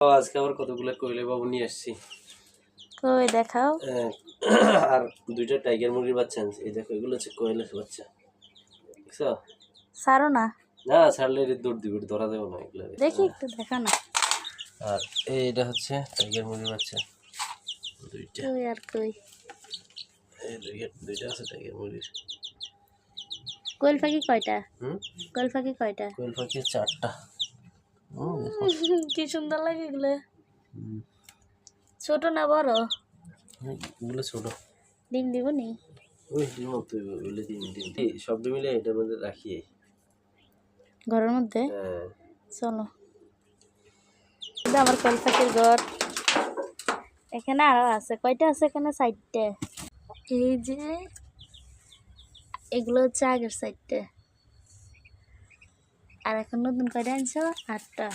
আজকে আবার কতগুলো কোয়েল বাবু নিয়ে আসছি। কই দেখাও। আর দুইটা টাইগার মুরগির বাচ্চা আনছি। এই দেখো, এগুলো হচ্ছে কোয়েলের বাচ্চা, দেখছো? ছাড়ো না, না ছাড়লে এটা দৌড় দিবে, ধরা দেবো না এগুলো। দেখি একটু দেখা না। আর এইটা হচ্ছে টাইগার মুরগির বাচ্চা, দুইটা। কই আর কই এই দুইটা আছে টাইগার মুরগির। কোয়েল পাখি কয়টা? কোয়েল পাখি কয়টা? কোয়েল পাখি 4টা। কি সুন্দর লাগে এগুলো। ছোট না বড়? এগুলো ছোট। ডিম দিব নি? ওই ডিম ওগুলো ডিম সব মিলে এটার মধ্যে রাখি ঘরের মধ্যে। হ্যাঁ চলো, এটা আমার কোয়েল পাখির ঘর। এখানে আরো আছে, কয়টা আছে এখানে? 4টে। এই যে এগুলো হচ্ছে আগের 4টে, আর এখন নতুন কয়টা আনছো? 8টা।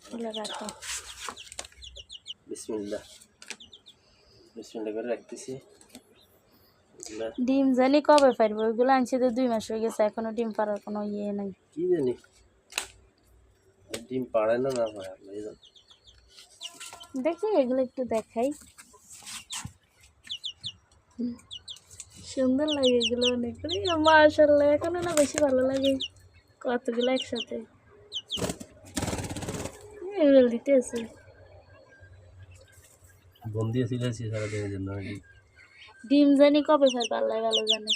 এগুলো রাখো। বিসমিল্লাহ বিসমিল্লাহ করে রাখতেছি। ডিম জানি কবে পারবো, ওইগুলো আনছি তো 2 মাস হয়ে গেছে, এখনো ডিম পাড়ার কোনো ইয়ে নাই। কি জানি ডিম পাড়ে না না পাড়ে আপনি জানেন। দেখি এগুলো একটু দেখাই, সুন্দর লাগে এগুলো অনেক। মাশাআল্লাহ, এখনো না বেশি ভালো লাগে কতগুলো একসাথে। এগুলো দিতে আছে বন্দি ছিল সারাদিনের জন্য। ডিম জানি কবে পারবে, আল্লাহ ভালো জানে।